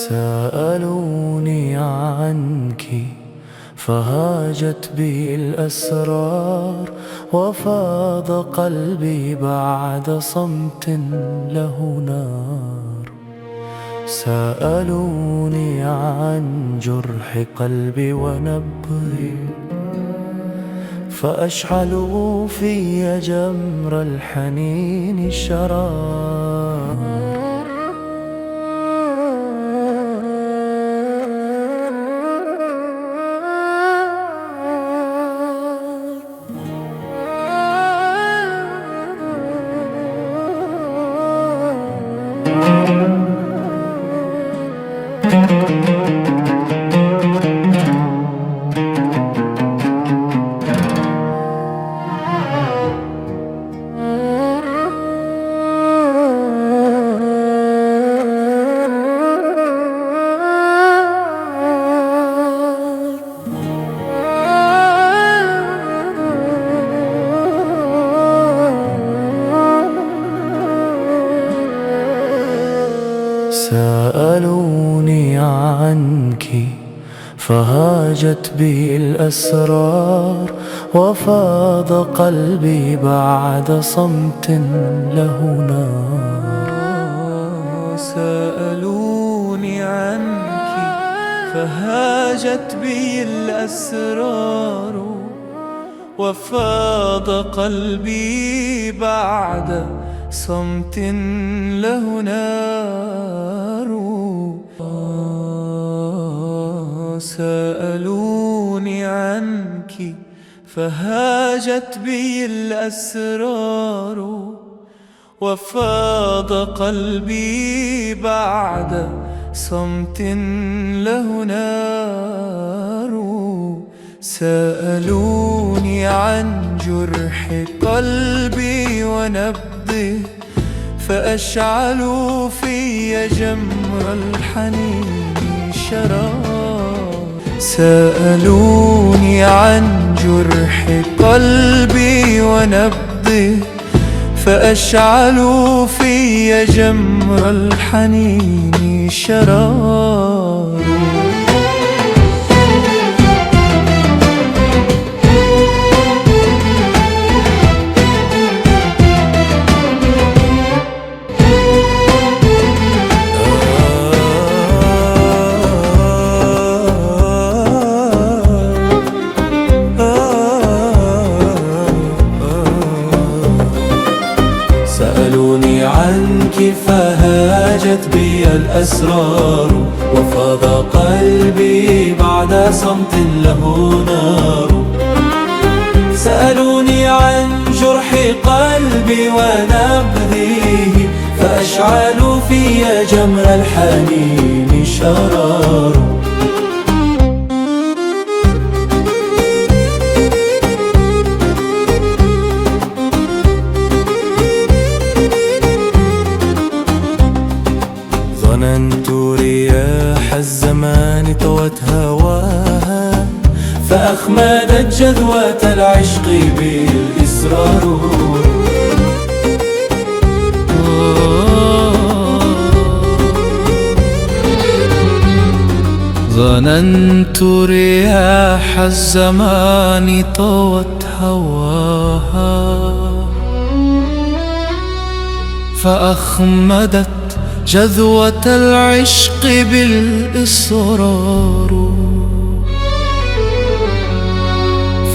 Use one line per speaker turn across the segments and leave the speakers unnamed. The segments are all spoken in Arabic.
سألوني عنك فهاجت بي الأسرار، وفاض قلبي بعد صمت له نار. سألوني عن جرح قلبي ونبضي، فأشعلوا في جمر الحنين شرار. سألوني عنك فهاجت بي الأسرار، وفاض قلبي بعد صمت له نار.
سألوني عنك فهاجت بي الأسرار، وفاض قلبي بعد صمت له نار. سألوني عنك فهاجت بي الأسرار، وفاض قلبي بعد صمت له نار. سألوني عن جرح قلبي ونبضه، فأشعلوا في جمر الحنين شرار. سألوني عن جرح قلبي ونبضه، فأشعلوا في جمر الحنين شرار.
سألوني عنك فهاجت بي الأسرار، وفاض قلبي بعد صمت له نار. سألوني عن جرح قلبي ونبذه، فأشعلوا في جمر الحنين شرار. ظننت رياح الزمان طوت هواها، فأخمدت جذوة العشق بالإصرار.
ظننت رياح الزمان طوت هواها، فأخمدت جذوة العشق بالإصرار.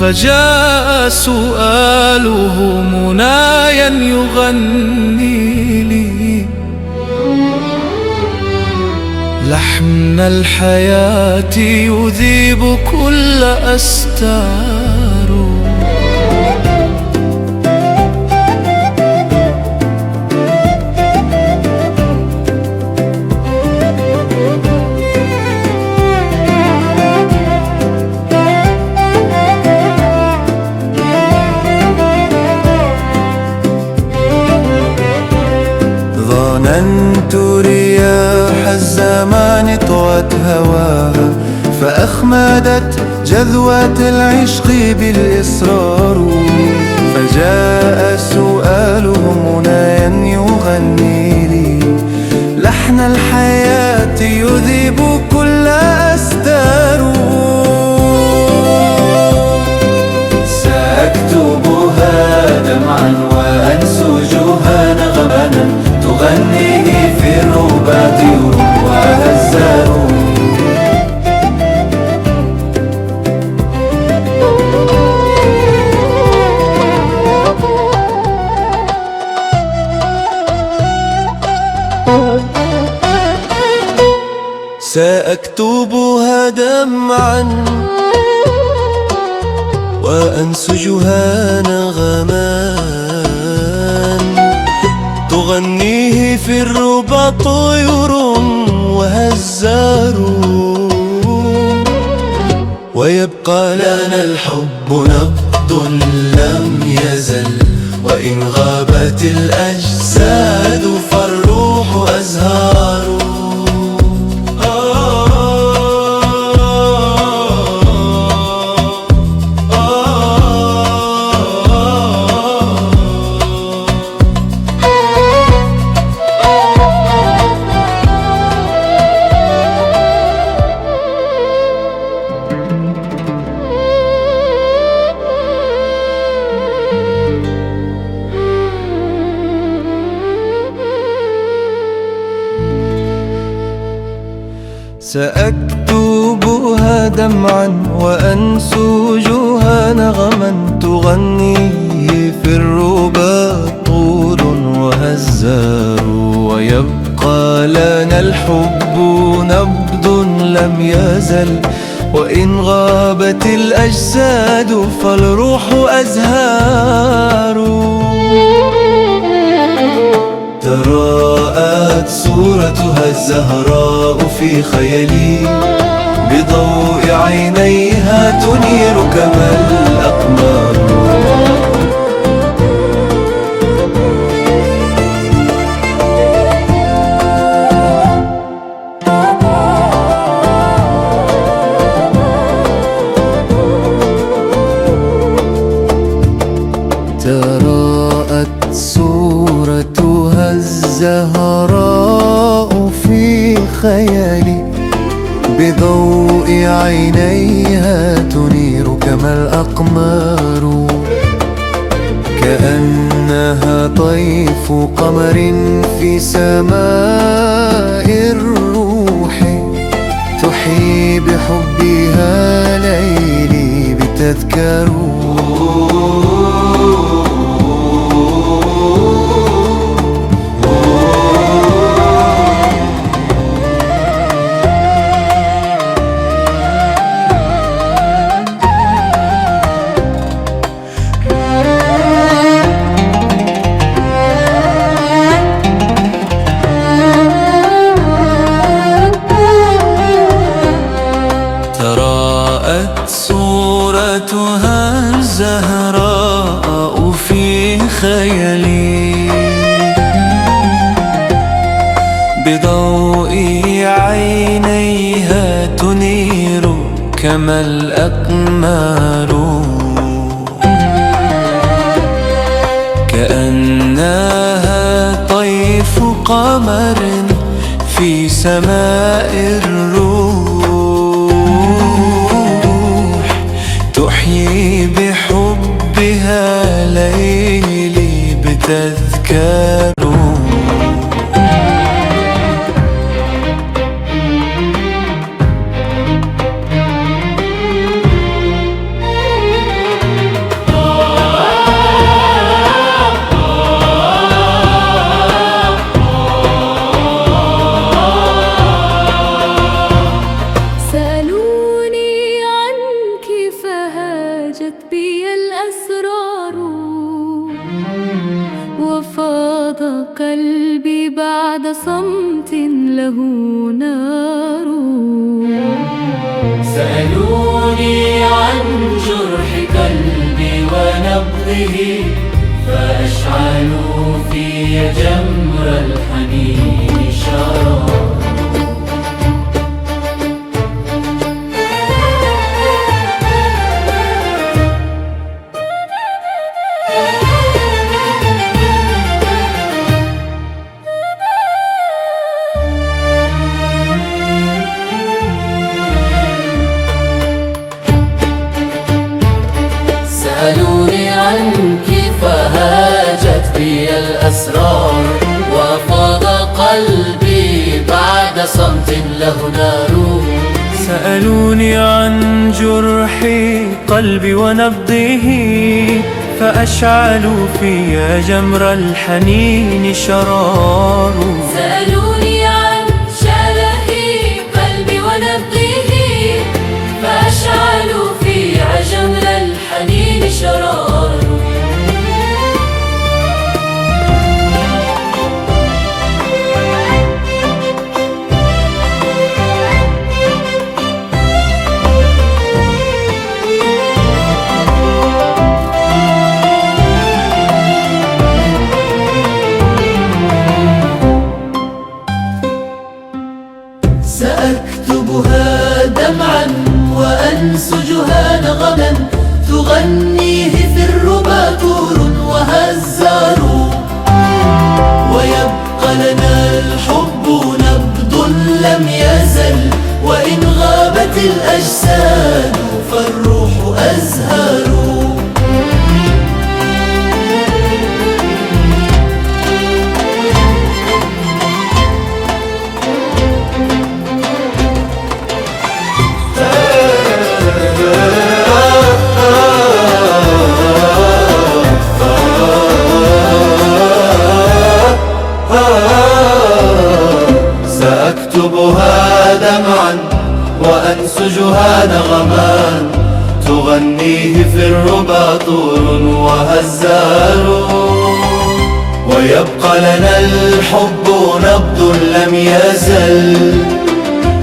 فجاء سؤاله منايا يغني لي، لحن الحياة يذيب كل أستار.
ظننت رياح الزمان طوت هواها، فأخمدت جذوة العشق بالإصرار. فجاء سؤاله منايا يغني لي، لحن الحياة يذيب كل أستار. سأكتبها دمعا وأنسجها نغما تغنيه في الربا طيور وهزار. سأكتبها دمعا وأنسجها نغما تغنيه في الربا طيور وهزار. ويبقى لنا الحب نبض لم يزل، وإن غابت الأجساد فالروح أزهار. سأكتبها دمعا وأنسجها نغما تغنيه في الربا طول وهزار. ويبقى لنا الحب نبض لم يزل، وإن غابت الأجساد فالروح أزهار. تراءت صورتها الزهراء في خيالي، بضوء عينيها تنير كما الأقمار. تراءت صورتها الزهراء في خيالي، بضوء عينيها تنير كما الأقمار. كأنها طيف قمر في سماء الروح، تحيي بحبها ليلي بتذكار. تراءت صورتها الزهراء في خيالي، بضوء عينيها تنير كما الأقمار. كأنها طيف قمر في سماء الروح، تحيي بحبها ليلي بتذكار.
وفاض قلبي بعد صمت له نار.
سألوني عن جرح قلبي ونبضه، فأشعلوا في جمر الحنين شرارا. سألوني عنك فهاجت بي الأسرار، وفاض قلبي بعد صمت له نار.
سألوني عن جرح قلبي ونبضه، فأشعلوا في جمر الحنين شرار.
سألوني عن شلح قلبي ونبضه، فأشعلوا في جمر الحنين شرار.
سأكتبها دمعا وأنسجها نغما، تغنيه في الربا طور وهزار. ويبقى لنا الحب نبض لم يزل، وإن غابت الأجساد فالروح أزهار. سأكتبها دمعا وأنسجها نغما، تغنيه في الربا طور وهزار. ويبقى لنا الحب نبض لم يزل،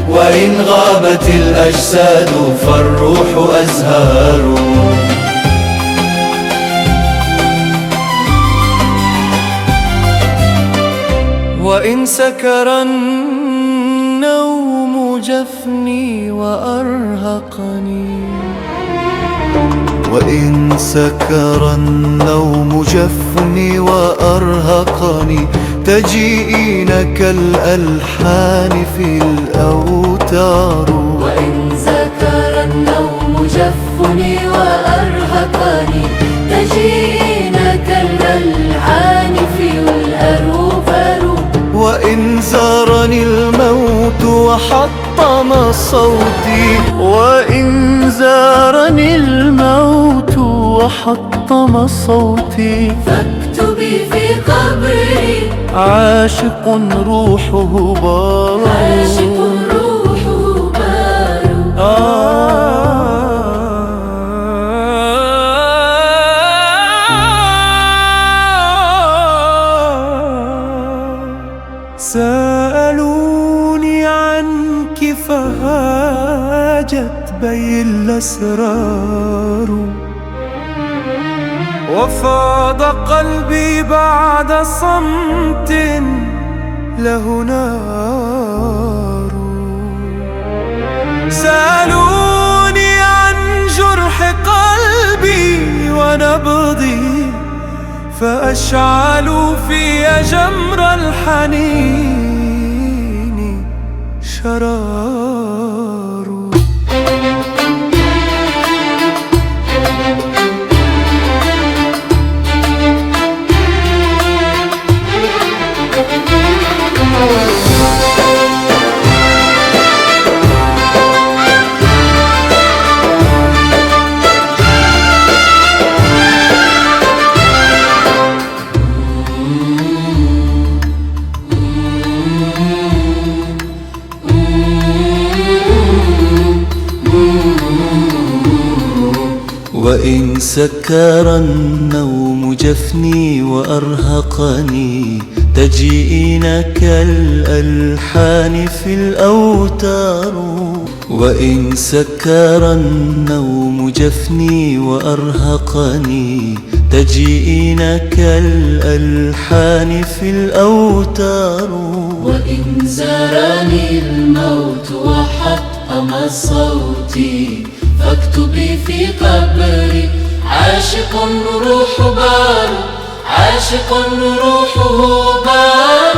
وإن غابت الأجساد فالروح أزهار.
وإن سكر النوم جفني وأرهقني،
وإن سكر النوم جفني وأرهقني، تجيئين كالألحان في الأوتار.
وإن سكر النوم جفني وأرهقني، تجيئين كالألحان في الأروفار.
وإن زارني الموت وحطم صوتي، وإن زارني الموت وحطم صوتي،
فاكتبي في قبري
عاشق روحه بار.
عاشق روحه بار.
سألوني عنك فهاجت بي الأسرار، وفاض قلبي بعد صمت له نار. سألوني عن جرح قلبي ونبضي، فأشعلوا في جمر الحنين شرار.
وإن سكر النوم جفني وأرهقني، تجيئين كالألحان في الأوتار. وإن سكر النوم جفني وأرهقني، تجيئين كالألحان في الأوتار.
وإن زارني الموت وحطم صوتي، فاكتبي في قبري عاشق روح بار. عاشق روحه بار.